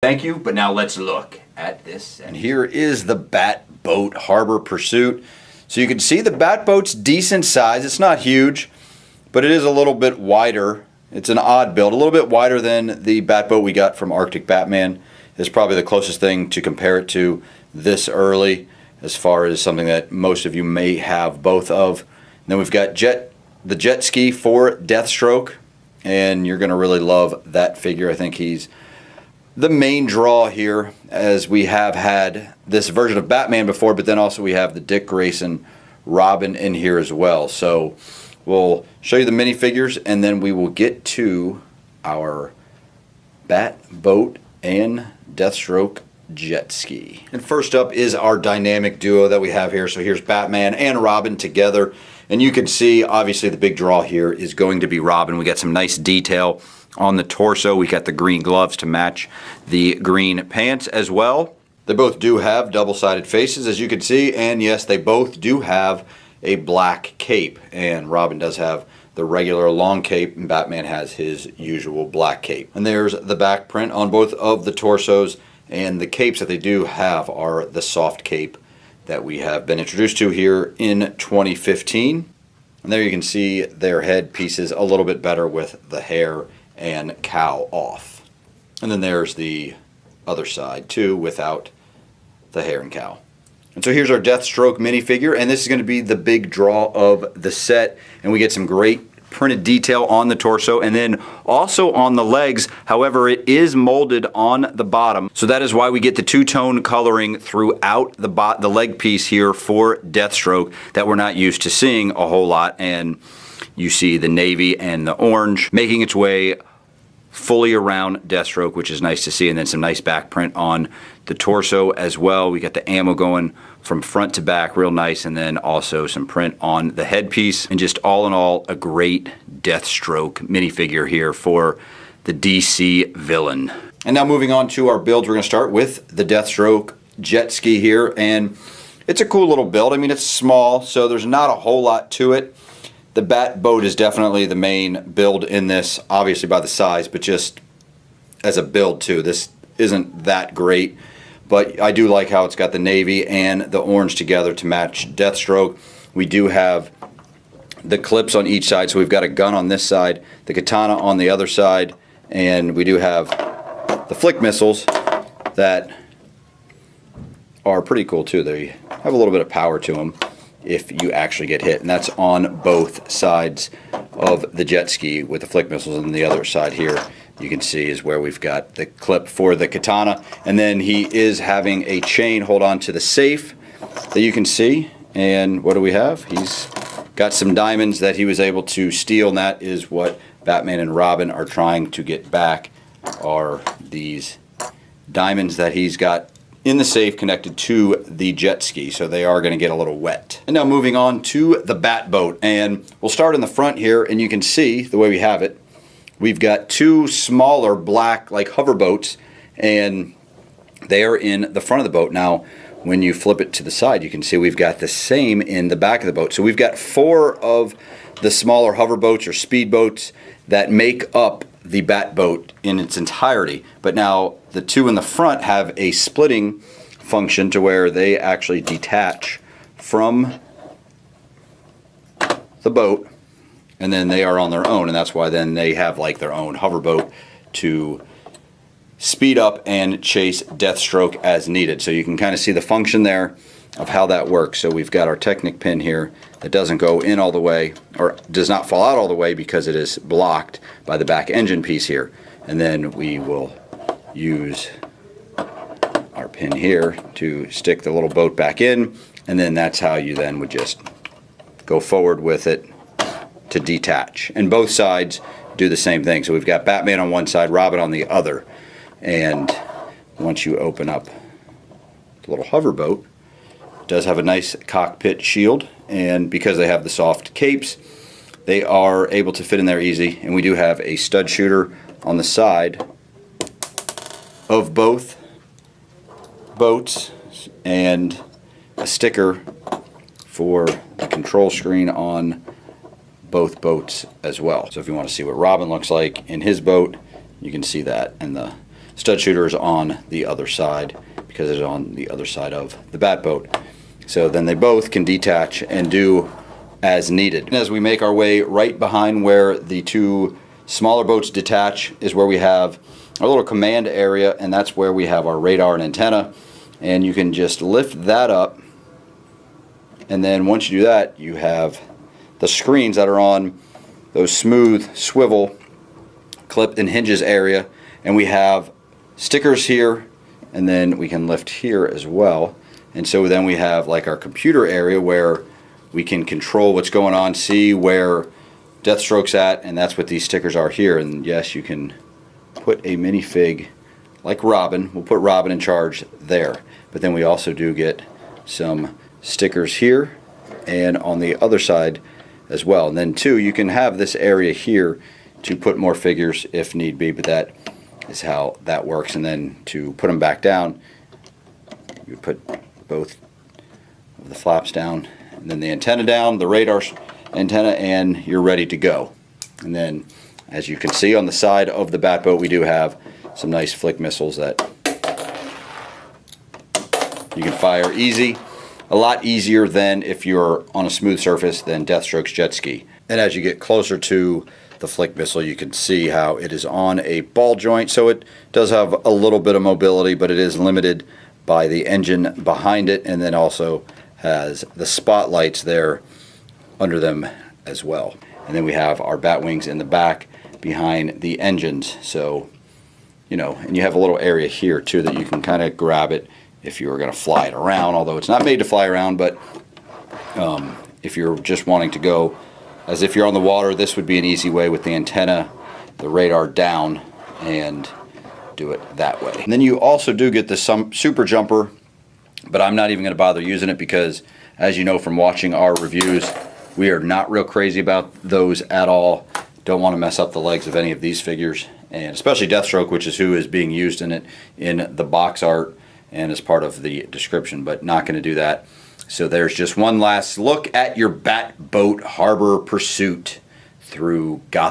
Thank you, but now let's look at this. And here is the Batboat Harbor Pursuit. So you can see the Batboat's decent size. It's not huge, but it is a little bit wider. It's an odd build, a little bit wider than the Batboat we got from Arctic Batman. It's probably the closest thing to compare it to this early, as far as something that most of you may have both of. And then we've got the jet ski for Deathstroke, and you're going to really love that figure. I think he's the main draw here, as we have had this version of Batman before, but then also we have the Dick Grayson Robin in here as well. So we'll show you the minifigures, and then we will get to our Batboat and Deathstroke jet ski. And first up is our dynamic duo that we have here. So here's Batman and Robin together, and you can see obviously the big draw here is going to be Robin. We got some nice detail on the torso. We got the green gloves to match the green pants as well. They both do have double-sided faces, as you can see, and yes, they both do have a black cape, and Robin does have the regular long cape, and Batman has his usual black cape. And there's the back print on both of the torsos, and the capes that they do have are the soft cape that we have been introduced to here in 2015. And there you can see their head pieces a little bit better with the hair and cowl off. And then there's the other side too, without the hair and cowl. And so here's our Deathstroke minifigure, and this is going to be the big draw of the set, and we get some great printed detail on the torso and then also on the legs. However, it is molded on the bottom, so that is why we get the two-tone coloring throughout the leg piece here for Deathstroke that we're not used to seeing a whole lot. And you see the navy and the orange making its way fully around Deathstroke, which is nice to see, and then some nice back print on the torso as well. We got the ammo going from front to back, real nice, and then also some print on the headpiece. And just all in all, a great Deathstroke minifigure here for the DC villain. And now moving on to our builds, we're going to start with the Deathstroke jet ski here, and it's a cool little build. I mean, it's small, so there's not a whole lot to it. The Batboat is definitely the main build in this, obviously by the size, but just as a build too. This isn't that great, but I do like how it's got the navy and the orange together to match Deathstroke. We do have the clips on each side, so we've got a gun on this side, the katana on the other side, and we do have the flick missiles that are pretty cool too. They have a little bit of power to them if you actually get hit, and that's on both sides of the jet ski with the flick missiles. And the other side here you can see is where we've got the clip for the katana, and then he is having a chain hold on to the safe that you can see. And what do we have? He's got some diamonds that he was able to steal, and that is what Batman and Robin are trying to get back, are these diamonds that he's got in the safe connected to the jet ski, so they are going to get a little wet. And now moving on to the Batboat, and we'll start in the front here, and you can see the way we have it. We've got two smaller black like hover boats, and they are in the front of the boat. Now when you flip it to the side, you can see we've got the same in the back of the boat. So we've got four of the smaller hover boats or speed boats that make up the Batboat in its entirety, but now the two in the front have a splitting function to where they actually detach from the boat, and then they are on their own, and that's why then they have like their own hoverboat to speed up and chase Deathstroke as needed. So you can kind of see the function there of how that works. So we've got our Technic pin here that doesn't go in all the way, or does not fall out all the way, because it is blocked by the back engine piece here. And then we will use our pin here to stick the little boat back in, and then that's how you then would just go forward with it to detach. And both sides do the same thing. So we've got Batman on one side, Robin on the other. And once you open up the little hover boat, it does have a nice cockpit shield, and because they have the soft capes, they are able to fit in there easy. And we do have a stud shooter on the side of both boats, and a sticker for the control screen on both boats as well. So if you want to see what Robin looks like in his boat, you can see that, and the stud shooter is on the other side because it's on the other side of the Batboat. So then they both can detach and do as needed. And as we make our way right behind where the two smaller boats detach is where we have our little command area, and that's where we have our radar and antenna. And you can just lift that up, and then once you do that, you have the screens that are on those smooth swivel clip and hinges area, and we have stickers here, and then we can lift here as well. And so then we have like our computer area where we can control what's going on, see where Deathstroke's at, and that's what these stickers are here. And yes, you can put a minifig like Robin. We'll put Robin in charge there. But then we also do get some stickers here and on the other side as well. And then too, you can have this area here to put more figures if need be, but that is how that works. And then to put them back down, you put both of the flaps down, and then the antenna down, the radar antenna, and you're ready to go. And then as you can see on the side of the Batboat, we do have some nice flick missiles that you can fire easy. A lot easier than if you're on a smooth surface than Deathstroke's jet ski. And as you get closer to the flick missile, you can see how it is on a ball joint, so it does have a little bit of mobility, but it is limited by the engine behind it, and then also has the spotlights there under them as well. And then we have our bat wings in the back behind the engines, so you know, and you have a little area here too that you can kind of grab it if you were going to fly it around, although it's not made to fly around. But if you're just wanting to go as if you're on the water, this would be an easy way with the antenna, the radar down, and do it that way. And then you also do get the super jumper, but I'm not even going to bother using it because, as you know from watching our reviews, we are not real crazy about those at all. Don't want to mess up the legs of any of these figures, and especially Deathstroke, which is who is being used in it in the box art and as part of the description, but not going to do that. So there's just one last look at your Batboat Harbor Pursuit through Gotham.